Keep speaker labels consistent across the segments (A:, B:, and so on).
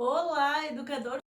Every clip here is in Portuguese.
A: Olá, educador,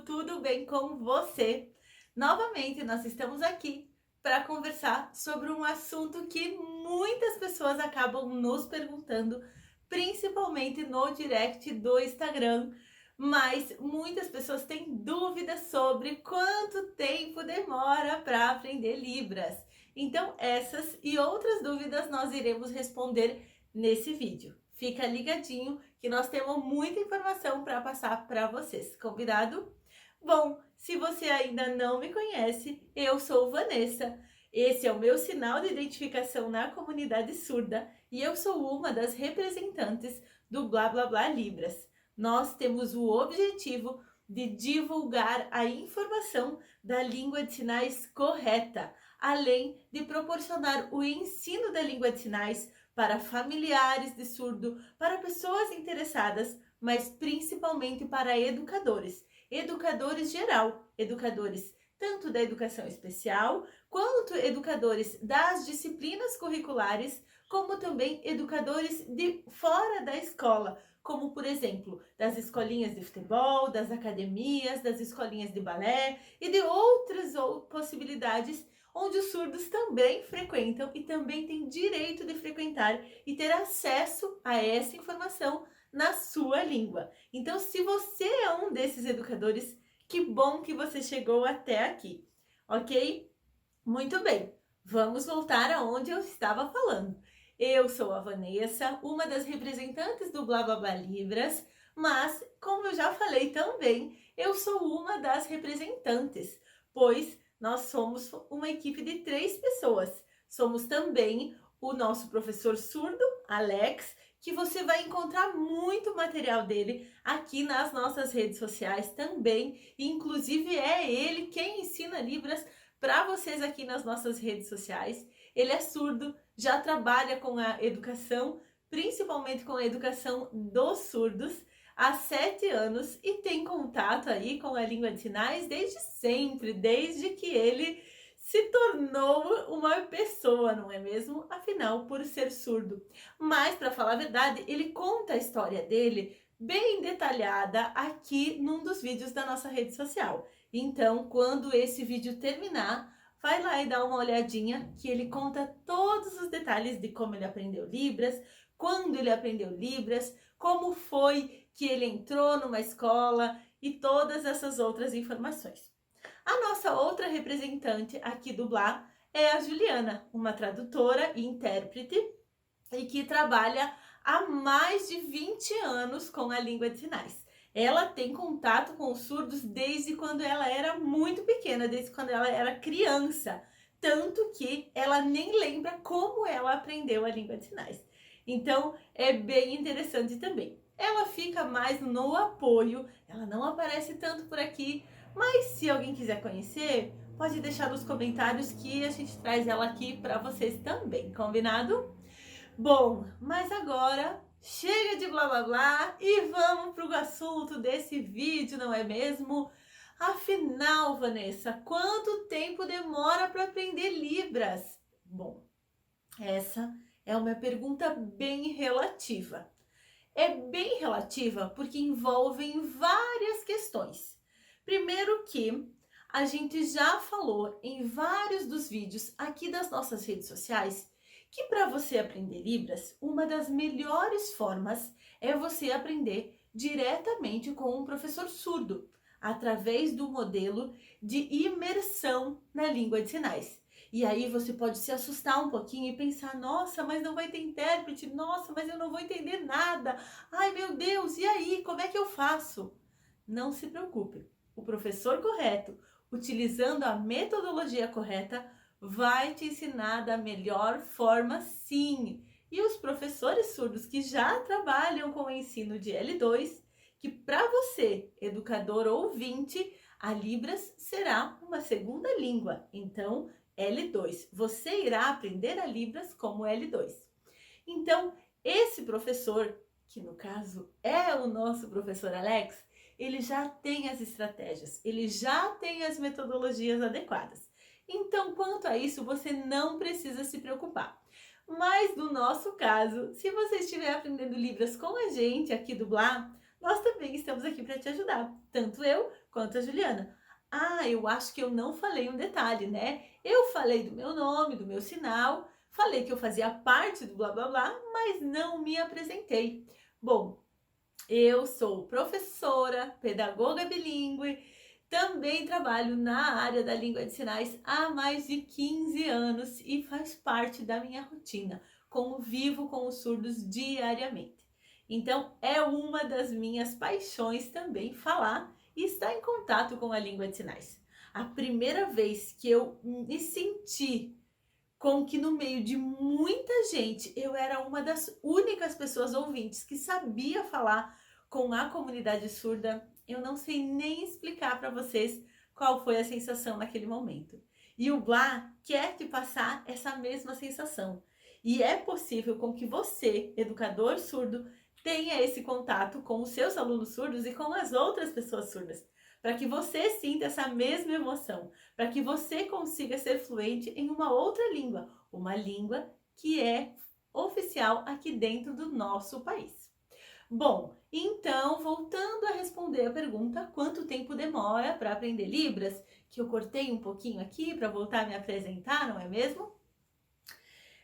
A: tudo bem com você? Novamente, nós estamos aqui para conversar sobre um assunto que muitas pessoas acabam nos perguntando, principalmente no direct do Instagram, mas muitas pessoas têm dúvidas sobre quanto tempo demora para aprender Libras. Então, essas e outras dúvidas nós iremos responder nesse vídeo. Fica ligadinho que nós temos muita informação para passar para vocês, combinado? Bom, se você ainda não me conhece, eu sou Vanessa. Esse é o meu sinal de identificação na comunidade surda e eu sou uma das representantes do Blá Blá Blá Libras. Nós temos o objetivo de divulgar a informação da língua de sinais correta, além de proporcionar o ensino da língua de sinais para familiares de surdo, para pessoas interessadas, mas principalmente para educadores. Educadores geral, educadores tanto da educação especial, quanto educadores das disciplinas curriculares, como também educadores de fora da escola, como por exemplo, das escolinhas de futebol, das academias, das escolinhas de balé e de outras possibilidades onde os surdos também frequentam e também têm direito de frequentar e ter acesso a essa informação na sua língua. Então, se você é um desses educadores, que bom que você chegou até aqui, ok? Muito bem, vamos voltar aonde eu estava falando. Eu sou a Vanessa, uma das representantes do Blá Blá Blá Libras, mas, como eu já falei também, eu sou uma das representantes, pois nós somos uma equipe de 3 pessoas. Somos também o nosso professor surdo, Alex, que você vai encontrar muito material dele aqui nas nossas redes sociais também. Inclusive é ele quem ensina Libras para vocês aqui nas nossas redes sociais. Ele é surdo, já trabalha com a educação, principalmente com a educação dos surdos, há 7 anos e tem contato aí com a língua de sinais desde sempre, desde que ele se tornou uma pessoa, não é mesmo? Afinal, por ser surdo. Mas, para falar a verdade, ele conta a história dele bem detalhada aqui num dos vídeos da nossa rede social. Então, quando esse vídeo terminar, vai lá e dá uma olhadinha que ele conta todos os detalhes de como ele aprendeu Libras, quando ele aprendeu Libras, como foi que ele entrou numa escola e todas essas outras informações. A nossa outra representante aqui do Blá é a Juliana, uma tradutora e intérprete e que trabalha há mais de 20 anos com a língua de sinais. Ela tem contato com os surdos desde quando ela era muito pequena, desde quando ela era criança, tanto que ela nem lembra como ela aprendeu a língua de sinais. Então, é bem interessante também. Ela fica mais no apoio, ela não aparece tanto por aqui, mas se alguém quiser conhecer, pode deixar nos comentários que a gente traz ela aqui para vocês também, combinado? Bom, mas agora chega de blá blá blá e vamos para o assunto desse vídeo, não é mesmo? Afinal, Vanessa, quanto tempo demora para aprender Libras? Bom, essa é uma pergunta bem relativa. É bem relativa porque envolvem várias questões. Primeiro que a gente já falou em vários dos vídeos aqui das nossas redes sociais que para você aprender Libras, uma das melhores formas é você aprender diretamente com um professor surdo, através do modelo de imersão na língua de sinais. E aí você pode se assustar um pouquinho e pensar, nossa, mas não vai ter intérprete, nossa, mas eu não vou entender nada. Ai, meu Deus, e aí, como é que eu faço? Não se preocupe. O professor correto, utilizando a metodologia correta, vai te ensinar da melhor forma, sim. E os professores surdos que já trabalham com o ensino de L2, que para você, educador ouvinte, a Libras será uma segunda língua. Então, L2. Você irá aprender a Libras como L2. Então, esse professor, que no caso é o nosso professor Alex, ele já tem as estratégias, ele já tem as metodologias adequadas. Então, quanto a isso, você não precisa se preocupar. Mas no nosso caso, se você estiver aprendendo Libras com a gente aqui do Blá, nós também estamos aqui para te ajudar, tanto eu quanto a Juliana. Ah, eu acho que eu não falei um detalhe, né? Eu falei do meu nome, do meu sinal, falei que eu fazia parte do blá blá blá, mas não me apresentei. Bom, eu sou professora, pedagoga bilíngue, também trabalho na área da língua de sinais há mais de 15 anos e faz parte da minha rotina, convivo com os surdos diariamente. Então, é uma das minhas paixões também falar e estar em contato com a língua de sinais. A primeira vez que eu me senti com que no meio de muita gente eu era uma das únicas pessoas ouvintes que sabia falar com a comunidade surda, eu não sei nem explicar para vocês qual foi a sensação naquele momento. E o Blá quer te passar essa mesma sensação. E é possível com que você, educador surdo, tenha esse contato com os seus alunos surdos e com as outras pessoas surdas, para que você sinta essa mesma emoção, para que você consiga ser fluente em uma outra língua, uma língua que é oficial aqui dentro do nosso país. Bom, então, voltando a responder a pergunta, quanto tempo demora para aprender Libras? Que eu cortei um pouquinho aqui para voltar a me apresentar, não é mesmo?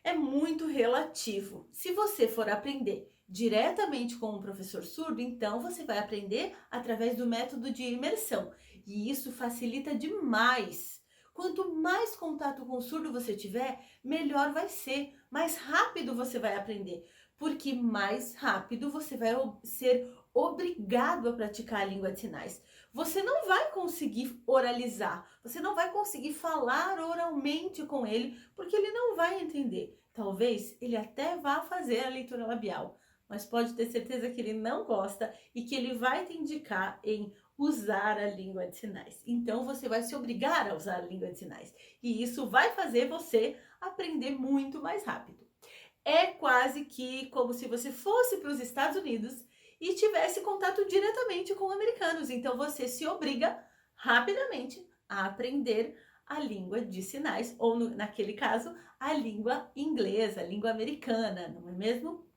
A: É muito relativo. Se você for aprender diretamente com um professor surdo, então você vai aprender através do método de imersão. E isso facilita demais. Quanto mais contato com o surdo você tiver, melhor vai ser, mais rápido você vai aprender, porque mais rápido você vai ser obrigado a praticar a língua de sinais. Você não vai conseguir oralizar, você não vai conseguir falar oralmente com ele, porque ele não vai entender. Talvez ele até vá fazer a leitura labial, mas pode ter certeza que ele não gosta e que ele vai te indicar em usar a língua de sinais. Então você vai se obrigar a usar a língua de sinais e isso vai fazer você aprender muito mais rápido. É quase que como se você fosse para os Estados Unidos e tivesse contato diretamente com americanos. Então você se obriga rapidamente a aprender a língua de sinais, ou naquele caso, a língua inglesa, a língua americana, não é mesmo?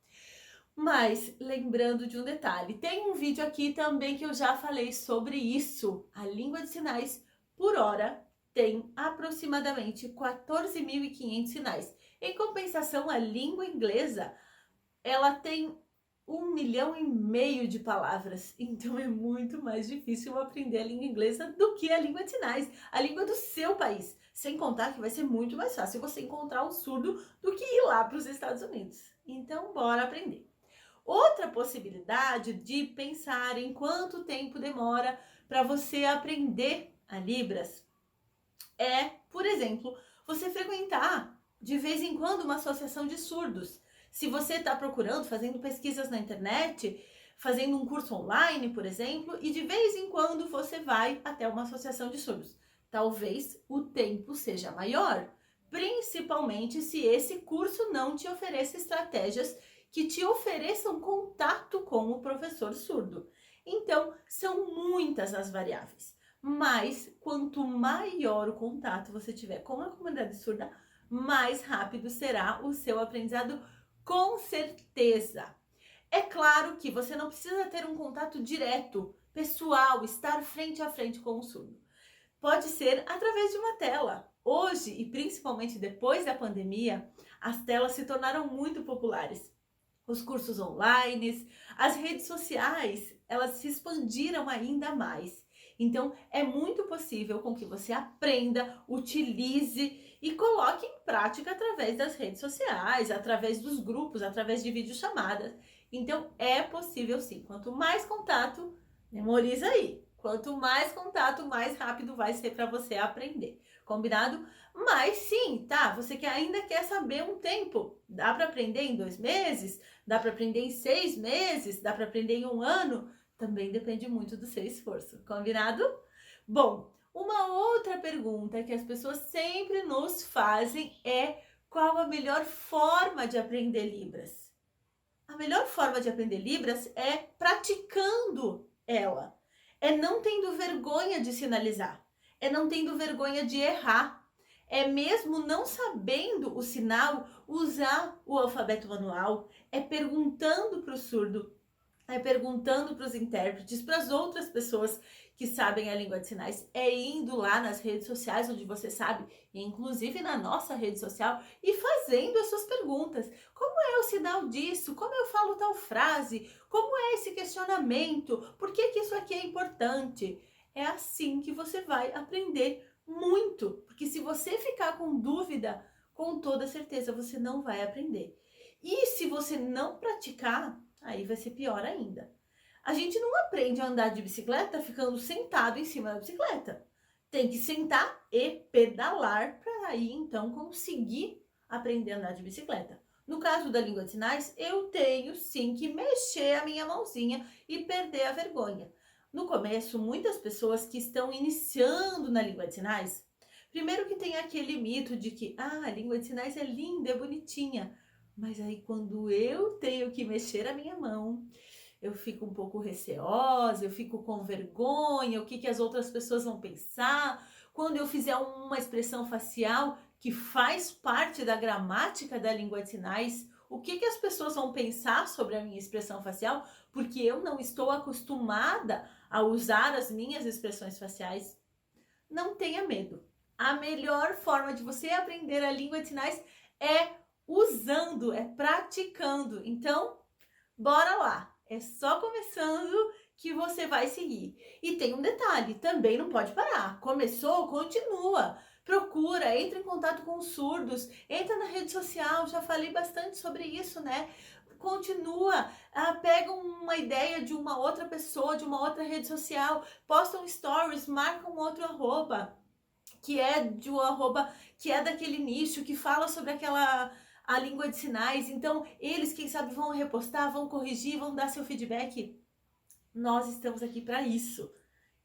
A: Mas lembrando de um detalhe, tem um vídeo aqui também que eu já falei sobre isso. A língua de sinais por hora tem aproximadamente 14.500 sinais. Em compensação, a língua inglesa, ela tem 1,5 milhão de palavras. Então é muito mais difícil aprender a língua inglesa do que a língua de sinais, a língua do seu país. Sem contar que vai ser muito mais fácil você encontrar um surdo do que ir lá para os Estados Unidos. Então, bora aprender. Outra possibilidade de pensar em quanto tempo demora para você aprender a Libras é, por exemplo, você frequentar de vez em quando uma associação de surdos. Se você está procurando, fazendo pesquisas na internet, fazendo um curso online, por exemplo, e de vez em quando você vai até uma associação de surdos. Talvez o tempo seja maior, principalmente se esse curso não te ofereça estratégias que te ofereçam contato com o professor surdo. Então, são muitas as variáveis. Mas quanto maior o contato você tiver com a comunidade surda, mais rápido será o seu aprendizado, com certeza. É claro que você não precisa ter um contato direto, pessoal, estar frente a frente com o surdo. Pode ser através de uma tela. Hoje, e principalmente depois da pandemia, as telas se tornaram muito populares. Os cursos online, as redes sociais, elas se expandiram ainda mais. Então, é muito possível com que você aprenda, utilize e coloque em prática através das redes sociais, através dos grupos, através de videochamadas. Então, é possível sim. Quanto mais contato, memoriza aí. Quanto mais contato, mais rápido vai ser para você aprender. Combinado? Mas sim, tá? Você que ainda quer saber um tempo. Dá para aprender em 2 meses? Dá para aprender em 6 meses? Dá para aprender em 1 ano? Também depende muito do seu esforço. Combinado? Bom, uma outra pergunta que as pessoas sempre nos fazem é: qual a melhor forma de aprender Libras? A melhor forma de aprender Libras é praticando ela. É não tendo vergonha de sinalizar. É não tendo vergonha de errar. É mesmo não sabendo o sinal, usar o alfabeto manual. É perguntando para o surdo perguntando para os intérpretes, para as outras pessoas que sabem a língua de sinais, é indo lá nas redes sociais onde você sabe, inclusive na nossa rede social, e fazendo as suas perguntas. Como é o sinal disso? Como eu falo tal frase? Como é esse questionamento? Por que que isso aqui é importante? É assim que você vai aprender muito, porque se você ficar com dúvida, com toda certeza você não vai aprender. E se você não praticar, aí vai ser pior ainda. A gente não aprende a andar de bicicleta ficando sentado em cima da bicicleta. Tem que sentar e pedalar para aí então conseguir aprender a andar de bicicleta. No caso da língua de sinais, eu tenho sim que mexer a minha mãozinha e perder a vergonha. No começo, muitas pessoas que estão iniciando na língua de sinais, primeiro que tem aquele mito de que a língua de sinais é linda, é bonitinha. Mas aí quando eu tenho que mexer a minha mão, eu fico um pouco receosa, eu fico com vergonha, o que que as outras pessoas vão pensar. Quando eu fizer uma expressão facial que faz parte da gramática da língua de sinais, o que que as pessoas vão pensar sobre a minha expressão facial? Porque eu não estou acostumada a usar as minhas expressões faciais. Não tenha medo. A melhor forma de você aprender a língua de sinais é usando, é praticando. Então, bora lá. É só começando que você vai seguir. E tem um detalhe, também não pode parar. Começou, continua. Procura, entra em contato com os surdos, entra na rede social, já falei bastante sobre isso, né? Continua, pega uma ideia de uma outra pessoa, de uma outra rede social, posta um stories, marca um outro arroba, que é de um arroba que é daquele nicho, que fala sobre a língua de sinais. Então, eles, quem sabe, vão repostar, vão corrigir, vão dar seu feedback. Nós estamos aqui para isso.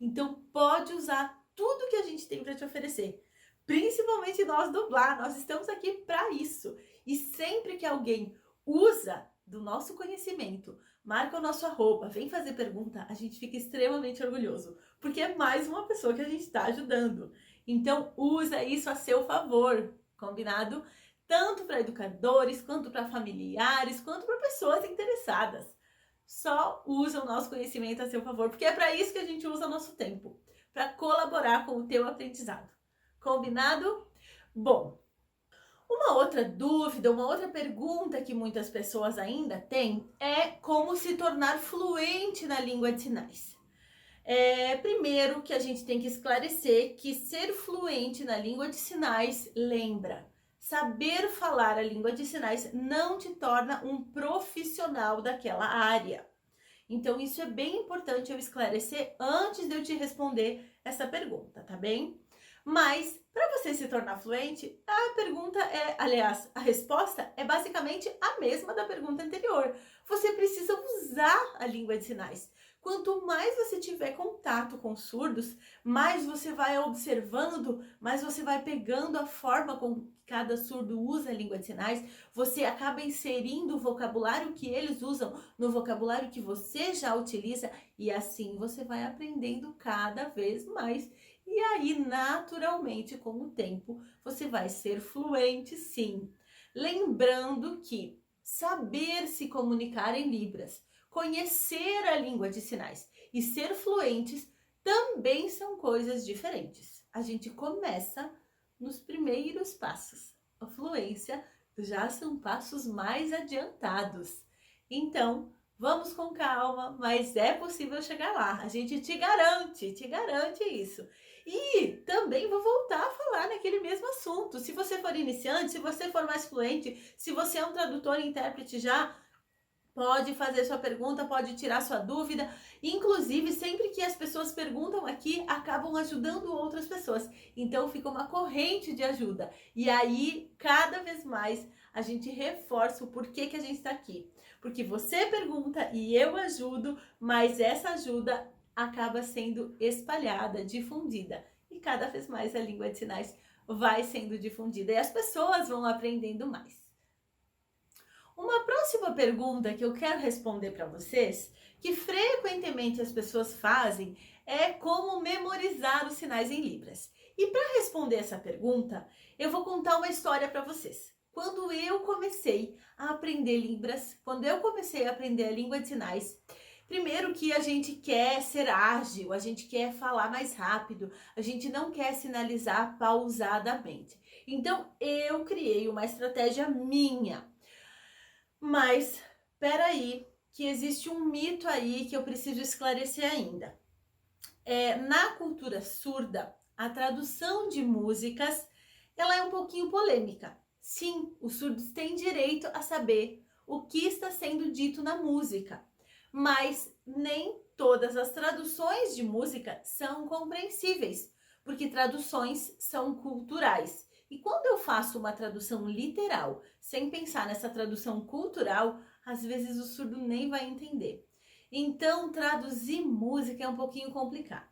A: Então, pode usar tudo que a gente tem para te oferecer. Principalmente nós do Blá, nós estamos aqui para isso. E sempre que alguém usa do nosso conhecimento, marca o nosso arroba, vem fazer pergunta, a gente fica extremamente orgulhoso, porque é mais uma pessoa que a gente está ajudando. Então, usa isso a seu favor, combinado? Tanto para educadores, quanto para familiares, quanto para pessoas interessadas. Só usa o nosso conhecimento a seu favor, porque é para isso que a gente usa o nosso tempo, para colaborar com o teu aprendizado. Combinado? Bom, uma outra dúvida, uma outra pergunta que muitas pessoas ainda têm é como se tornar fluente na língua de sinais. Primeiro que a gente tem que esclarecer que ser fluente na língua de sinais, lembra, saber falar a língua de sinais não te torna um profissional daquela área. Então, isso é bem importante eu esclarecer antes de eu te responder essa pergunta, tá bem? Mas, para você se tornar fluente, a pergunta aliás, a resposta é basicamente a mesma da pergunta anterior. Você precisa usar a língua de sinais. Quanto mais você tiver contato com surdos, mais você vai observando, mais você vai pegando a forma como cada surdo usa a língua de sinais, você acaba inserindo o vocabulário que eles usam no vocabulário que você já utiliza e assim você vai aprendendo cada vez mais. E aí, naturalmente, com o tempo, você vai ser fluente, sim. Lembrando que saber se comunicar em Libras, conhecer a língua de sinais e ser fluentes também são coisas diferentes. A gente começa nos primeiros passos. A fluência já são passos mais adiantados. Então, vamos com calma, mas é possível chegar lá. A gente te garante isso. E também vou voltar a falar naquele mesmo assunto. Se você for iniciante, se você for mais fluente, se você é um tradutor e intérprete já, pode fazer sua pergunta, pode tirar sua dúvida. Inclusive, sempre que as pessoas perguntam aqui, acabam ajudando outras pessoas. Então, fica uma corrente de ajuda. E aí, cada vez mais, a gente reforça o porquê que a gente está aqui. Porque você pergunta e eu ajudo, mas essa ajuda acaba sendo espalhada, difundida. E cada vez mais a língua de sinais vai sendo difundida e as pessoas vão aprendendo mais. Uma próxima pergunta que eu quero responder para vocês, que frequentemente as pessoas fazem, é como memorizar os sinais em Libras. E para responder essa pergunta, eu vou contar uma história para vocês. Quando eu comecei a aprender Libras, quando eu comecei a aprender a língua de sinais, Primeiro que a gente quer ser ágil, a gente quer falar mais rápido, a gente não quer sinalizar pausadamente. Então, eu criei uma estratégia minha. Mas, peraí, que existe um mito aí que eu preciso esclarecer ainda. Na cultura surda, a tradução de músicas, ela é um pouquinho polêmica. Sim, os surdos têm direito a saber o que está sendo dito na música, mas nem todas as traduções de música são compreensíveis, porque traduções são culturais. E quando eu faço uma tradução literal, sem pensar nessa tradução cultural, às vezes o surdo nem vai entender. Então, traduzir música é um pouquinho complicado.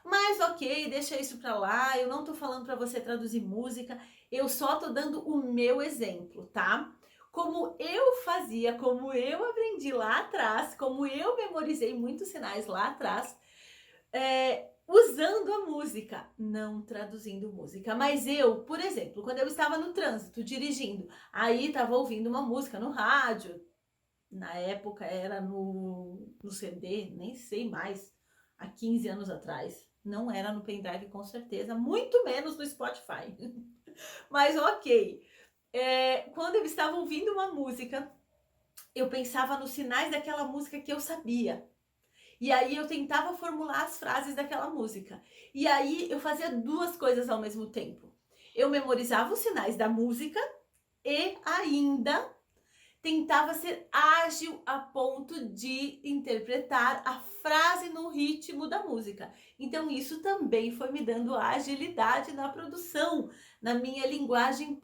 A: Mas ok, deixa isso pra lá, eu não tô falando pra você traduzir música, eu só tô dando o meu exemplo, tá? Como eu fazia, como eu aprendi lá atrás, como eu memorizei muitos sinais lá atrás, usando a música, não traduzindo música. Mas eu, por exemplo, quando eu estava no trânsito, dirigindo, aí estava ouvindo uma música no rádio, na época era no CD, nem sei mais, há 15 anos atrás. Não era no pendrive com certeza, muito menos no Spotify. Mas ok. Quando eu estava ouvindo uma música, eu pensava nos sinais daquela música que eu sabia. E aí eu tentava formular as frases daquela música. E aí eu fazia duas coisas ao mesmo tempo. Eu memorizava os sinais da música e ainda tentava ser ágil a ponto de interpretar a frase no ritmo da música. Então isso também foi me dando agilidade na produção, na minha linguagem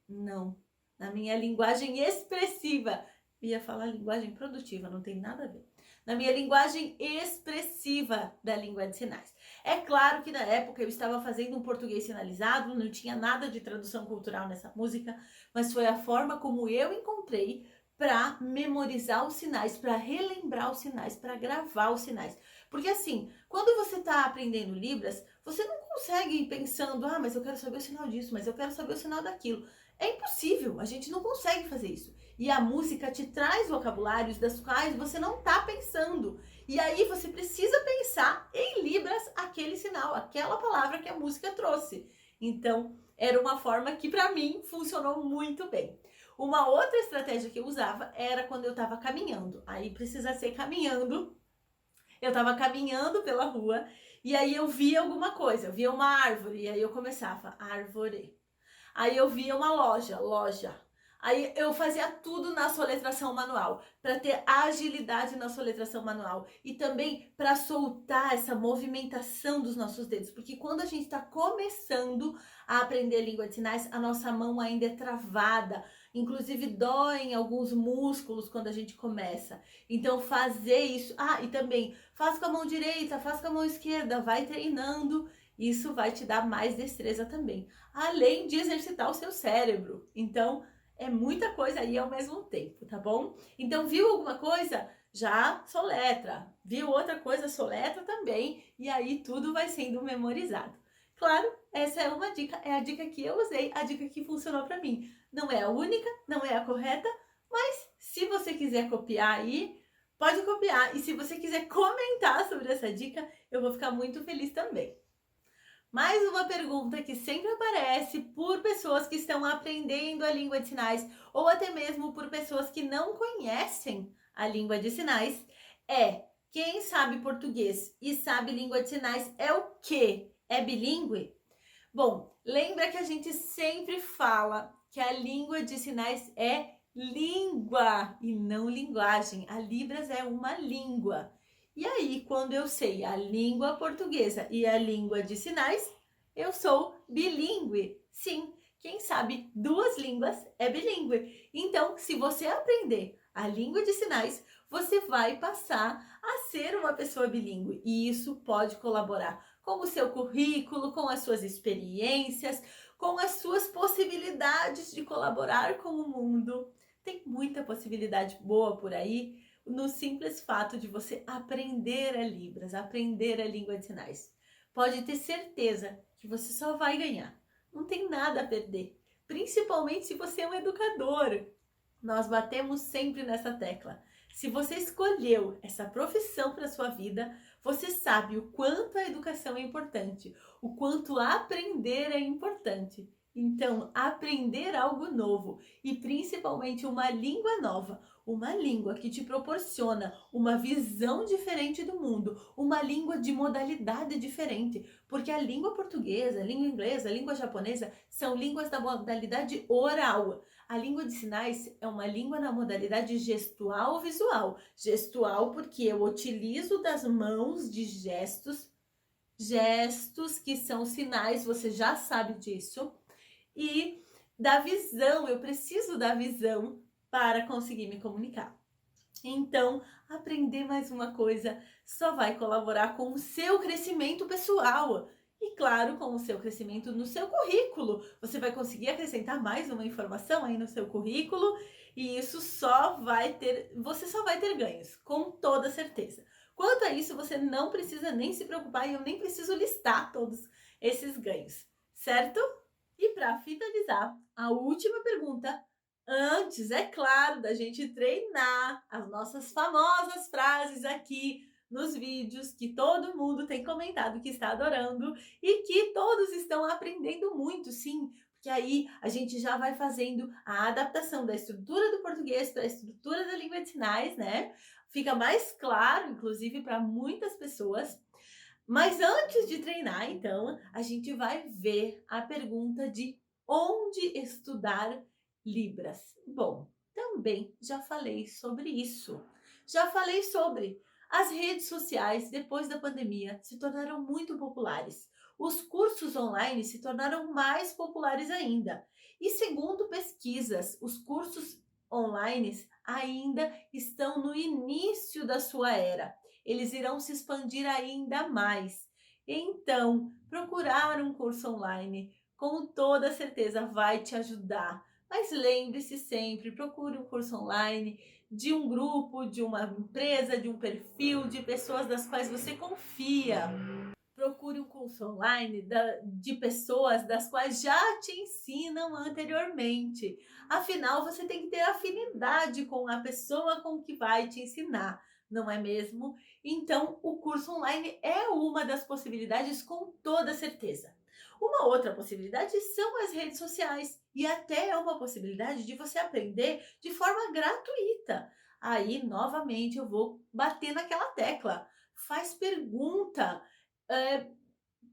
A: não, na minha linguagem expressiva. Ia falar linguagem produtiva, não tem nada a ver. Na minha linguagem expressiva da língua de sinais. É claro que na época eu estava fazendo um português sinalizado, não tinha nada de tradução cultural nessa música, mas foi a forma como eu encontrei para memorizar os sinais, para relembrar os sinais, para gravar os sinais. Porque assim, quando você está aprendendo Libras, você não consegue ir pensando, mas eu quero saber o sinal disso, mas eu quero saber o sinal daquilo. É impossível, a gente não consegue fazer isso. E a música te traz vocabulários das quais você não está pensando. E aí você precisa pensar em Libras aquele sinal, aquela palavra que a música trouxe. Então, era uma forma que para mim funcionou muito bem. Uma outra estratégia que eu usava era quando eu estava caminhando. Aí precisa ser caminhando. Eu estava caminhando pela rua e aí eu via alguma coisa, eu via uma árvore e aí eu começava árvore. Aí eu via uma loja. Aí eu fazia tudo na soletração manual, para ter agilidade na soletração manual e também para soltar essa movimentação dos nossos dedos, porque quando a gente está começando a aprender língua de sinais, a nossa mão ainda é travada, inclusive dói em alguns músculos quando a gente começa. Então fazer isso, e também faz com a mão direita, faz com a mão esquerda, vai treinando, isso vai te dar mais destreza também, além de exercitar o seu cérebro. Então, é muita coisa aí ao mesmo tempo, tá bom? Então, viu alguma coisa? Já soletra. Viu outra coisa? Soletra também. E aí tudo vai sendo memorizado. Claro, essa é uma dica, é a dica que eu usei, a dica que funcionou para mim. Não é a única, não é a correta, mas se você quiser copiar aí, pode copiar. E se você quiser comentar sobre essa dica, eu vou ficar muito feliz também. Mais uma pergunta que sempre aparece por pessoas que estão aprendendo a língua de sinais ou até mesmo por pessoas que não conhecem a língua de sinais é: quem sabe português e sabe língua de sinais é o quê? É bilíngue? Bom, lembra que a gente sempre fala que a língua de sinais é língua e não linguagem. A Libras é uma língua. E aí, quando eu sei a língua portuguesa e a língua de sinais, eu sou bilíngue. Sim, quem sabe duas línguas é bilíngue. Então, se você aprender a língua de sinais, você vai passar a ser uma pessoa bilíngue. E isso pode colaborar com o seu currículo, com as suas experiências, com as suas possibilidades de colaborar com o mundo. Tem muita possibilidade boa por aí no simples fato de você aprender a Libras, aprender a língua de sinais. Pode ter certeza que você só vai ganhar. Não tem nada a perder. Principalmente se você é um educador. Nós batemos sempre nessa tecla. Se você escolheu essa profissão para sua vida, você sabe o quanto a educação é importante, o quanto aprender é importante. Então, aprender algo novo e principalmente uma língua nova, uma língua que te proporciona uma visão diferente do mundo, uma língua de modalidade diferente, porque a língua portuguesa, a língua inglesa, a língua japonesa são línguas da modalidade oral. A língua de sinais é uma língua na modalidade gestual visual. Gestual porque eu utilizo das mãos de gestos que são sinais, você já sabe disso. E da visão, eu preciso da visão para conseguir me comunicar. Então, aprender mais uma coisa só vai colaborar com o seu crescimento pessoal. E claro, com o seu crescimento no seu currículo. Você vai conseguir acrescentar mais uma informação aí no seu currículo e isso você só vai ter ganhos, com toda certeza. Quanto a isso, você não precisa nem se preocupar e eu nem preciso listar todos esses ganhos, certo? E para finalizar, a última pergunta, antes, é claro, da gente treinar as nossas famosas frases aqui nos vídeos que todo mundo tem comentado que está adorando e que todos estão aprendendo muito, sim, porque aí a gente já vai fazendo a adaptação da estrutura do português para a estrutura da língua de sinais, né? Fica mais claro, inclusive, para muitas pessoas. Mas antes de treinar, então, a gente vai ver a pergunta de onde estudar Libras. Bom, também já falei sobre isso. Já falei sobre as redes sociais depois da pandemia se tornaram muito populares. Os cursos online se tornaram mais populares ainda. E segundo pesquisas, os cursos online ainda estão no início da sua era. Eles irão se expandir ainda mais. Então, procurar um curso online com toda certeza vai te ajudar. Mas lembre-se sempre, procure um curso online de um grupo, de uma empresa, de um perfil, de pessoas das quais você confia. Procure um curso online de pessoas das quais já te ensinam anteriormente. Afinal, você tem que ter afinidade com a pessoa com que vai te ensinar, não é mesmo? Então, o curso online é uma das possibilidades com toda certeza. Uma outra possibilidade são as redes sociais e até é uma possibilidade de você aprender de forma gratuita. Aí, novamente, eu vou bater naquela tecla. Faz pergunta, é,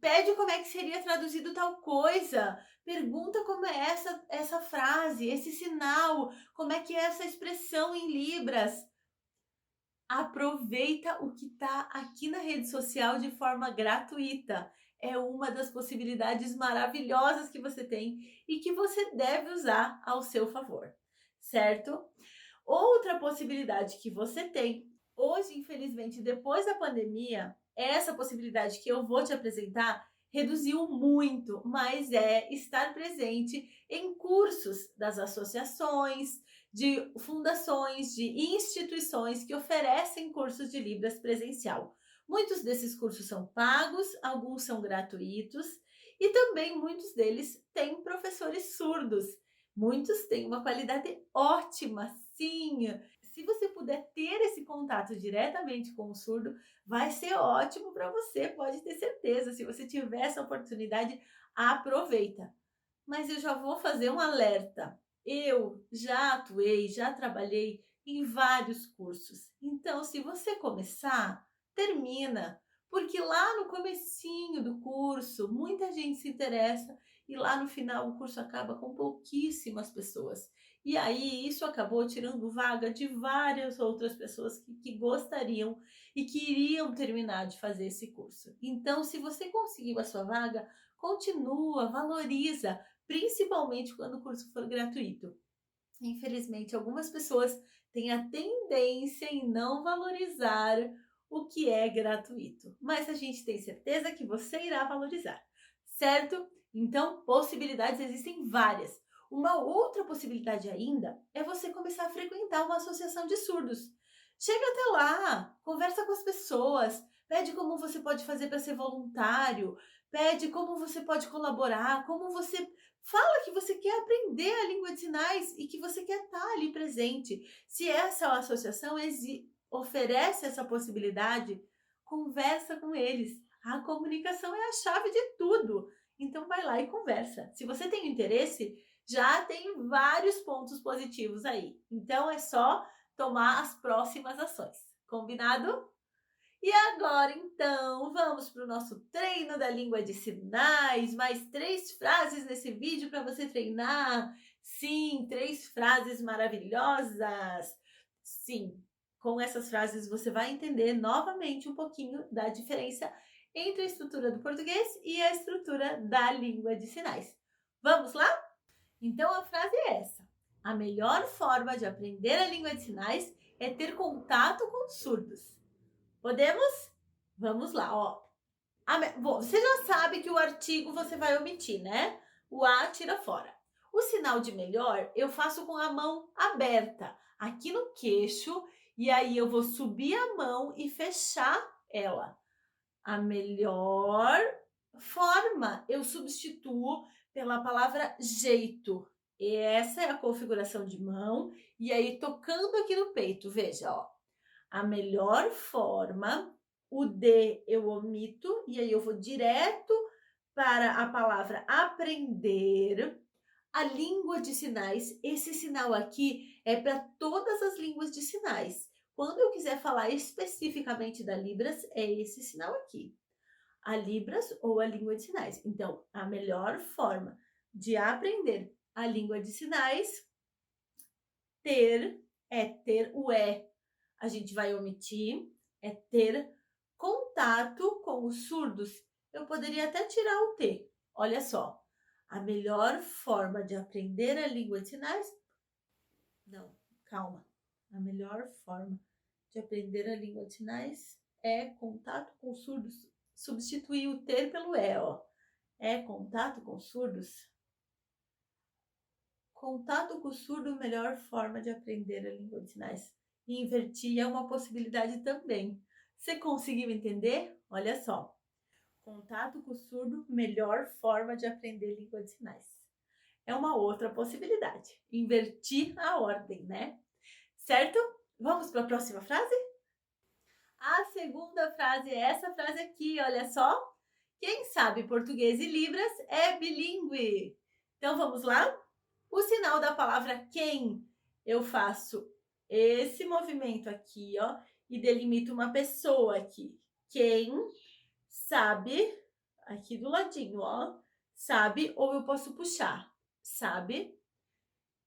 A: pede como é que seria traduzido tal coisa, pergunta como é essa frase, esse sinal, como é que é essa expressão em libras. Aproveita o que está aqui na rede social de forma gratuita. É uma das possibilidades maravilhosas que você tem e que você deve usar ao seu favor, certo? Outra possibilidade que você tem, hoje, infelizmente, depois da pandemia, essa possibilidade que eu vou te apresentar reduziu muito, mas é estar presente em cursos das associações, de fundações, de instituições que oferecem cursos de Libras presencial. Muitos desses cursos são pagos, alguns são gratuitos e também muitos deles têm professores surdos. Muitos têm uma qualidade ótima, sim. Se você puder ter esse contato diretamente com o surdo, vai ser ótimo para você, pode ter certeza. Se você tiver essa oportunidade, aproveita. Mas eu já vou fazer um alerta. Eu já atuei, já trabalhei em vários cursos. Então, se você começar, termina, porque lá no comecinho do curso, muita gente se interessa e lá no final o curso acaba com pouquíssimas pessoas. E aí isso acabou tirando vaga de várias outras pessoas que gostariam e que iriam terminar de fazer esse curso. Então, se você conseguiu a sua vaga, continua, valoriza, principalmente quando o curso for gratuito. Infelizmente, algumas pessoas têm a tendência em não valorizar o que é gratuito, mas a gente tem certeza que você irá valorizar, certo? Então, possibilidades existem várias. Uma outra possibilidade ainda é você começar a frequentar uma associação de surdos. Chega até lá, conversa com as pessoas, pede como você pode fazer para ser voluntário, pede como você pode colaborar, como você Fala que você quer aprender a língua de sinais e que você quer estar ali presente. Se essa associação oferece essa possibilidade, conversa com eles. A comunicação é a chave de tudo. Então vai lá e conversa. Se você tem interesse, já tem vários pontos positivos aí. Então é só tomar as próximas ações. Combinado? E agora, então, vamos para o nosso treino da língua de sinais. Mais 3 frases nesse vídeo para você treinar. Sim, 3 frases maravilhosas. Sim, com essas frases você vai entender novamente um pouquinho da diferença entre a estrutura do português e a estrutura da língua de sinais. Vamos lá? Então a frase é essa: a melhor forma de aprender a língua de sinais é ter contato com os surdos. Podemos? Vamos lá, ó. Bom, você já sabe que o artigo você vai omitir, né? O a tira fora. O sinal de melhor eu faço com a mão aberta, aqui no queixo, e aí eu vou subir a mão e fechar ela. A melhor forma eu substituo pela palavra jeito. E essa é a configuração de mão, e aí tocando aqui no peito, veja, ó. A melhor forma, o D eu omito, e aí eu vou direto para a palavra aprender. A língua de sinais, esse sinal aqui é para todas as línguas de sinais. Quando eu quiser falar especificamente da Libras, é esse sinal aqui. A Libras ou a língua de sinais. Então, a melhor forma de aprender a língua de sinais, ter o E a gente vai omitir, é ter contato com os surdos. Eu poderia até tirar o T. Olha só, a melhor forma de aprender a língua de sinais... Não, calma. A melhor forma de aprender a língua de sinais é contato com surdos. Substituir o ter pelo E, ó. É contato com surdos. Contato com o surdo, melhor forma de aprender a língua de sinais. E invertir é uma possibilidade também. Você conseguiu entender? Olha só. Contato com o surdo, melhor forma de aprender língua de sinais. É uma outra possibilidade. Invertir a ordem, né? Certo? Vamos para a próxima frase? A segunda frase é essa frase aqui, olha só. Quem sabe português e Libras é bilíngue. Então vamos lá? O sinal da palavra quem, eu faço esse movimento aqui, ó, e delimito uma pessoa aqui. Quem sabe, aqui do ladinho, ó, sabe, ou eu posso puxar, sabe?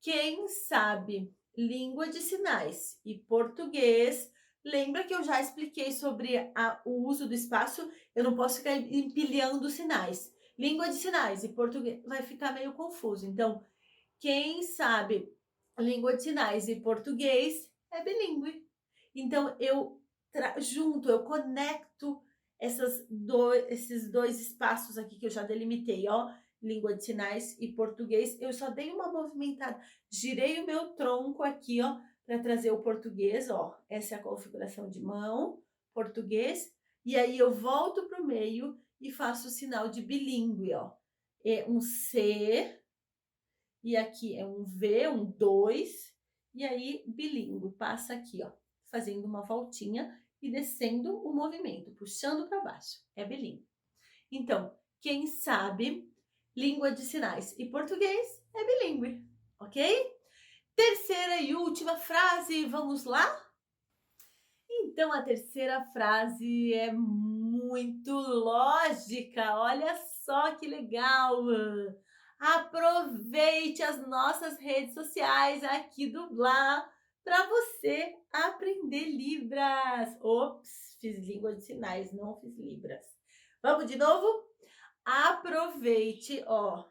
A: Quem sabe língua de sinais e português. Lembra que eu já expliquei sobre o uso do espaço? Eu não posso ficar empilhando sinais. Língua de sinais e português vai ficar meio confuso. Então, quem sabe língua de sinais e português é bilíngue. Então, eu junto, eu conecto esses dois espaços aqui que eu já delimitei, ó. Língua de sinais e português. Eu só dei uma movimentada, girei o meu tronco aqui, ó, para trazer o português, ó. Essa é a configuração de mão, português. E aí eu volto para o meio e faço o sinal de bilíngue, ó. É um C, e aqui é um V, um 2, e aí bilíngue, passa aqui, ó, fazendo uma voltinha e descendo o movimento, puxando para baixo, é bilíngue. Então, quem sabe língua de sinais e português é bilíngue, ok? Terceira e última frase, vamos lá? Então, a terceira frase é muito lógica, olha só que legal! Aproveite as nossas redes sociais aqui do Blá para você aprender Libras. Ops, fiz língua de sinais, não fiz Libras. Vamos de novo? Aproveite, ó.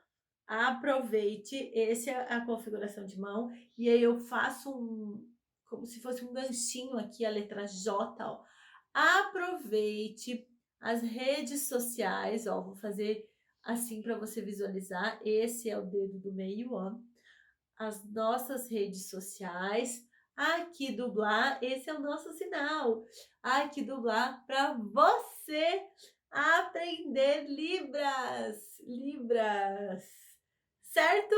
A: Aproveite, essa é a configuração de mão. E aí eu faço como se fosse um ganchinho aqui, a letra J, ó. Aproveite as redes sociais, ó. Vou fazer assim para você visualizar. Esse é o dedo do meio, ó. As nossas redes sociais. Aqui do Blá, esse é o nosso sinal. Aqui do Blá para você aprender Libras. Libras. certo?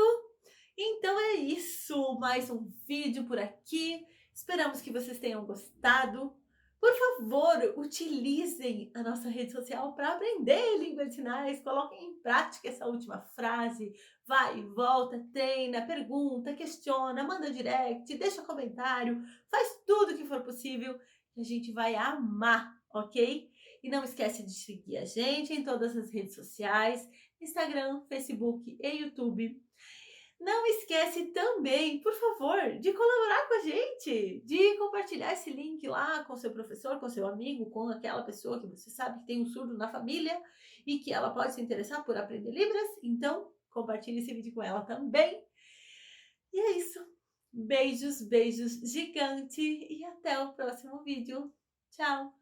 A: Então é isso, mais um vídeo por aqui. Esperamos que vocês tenham gostado. Por favor, utilizem a nossa rede social para aprender línguas de sinais. Coloquem em prática essa última frase. Vai e volta, treina, pergunta, questiona, manda direct, deixa comentário, faz tudo o que for possível que a gente vai amar, ok? E não esquece de seguir a gente em todas as redes sociais, Instagram, Facebook e YouTube. Não esquece também, por favor, de colaborar com a gente, de compartilhar esse link lá com seu professor, com seu amigo, com aquela pessoa que você sabe que tem um surdo na família e que ela pode se interessar por aprender Libras. Então, compartilhe esse vídeo com ela também. E é isso. Beijos, beijos gigante e até o próximo vídeo. Tchau!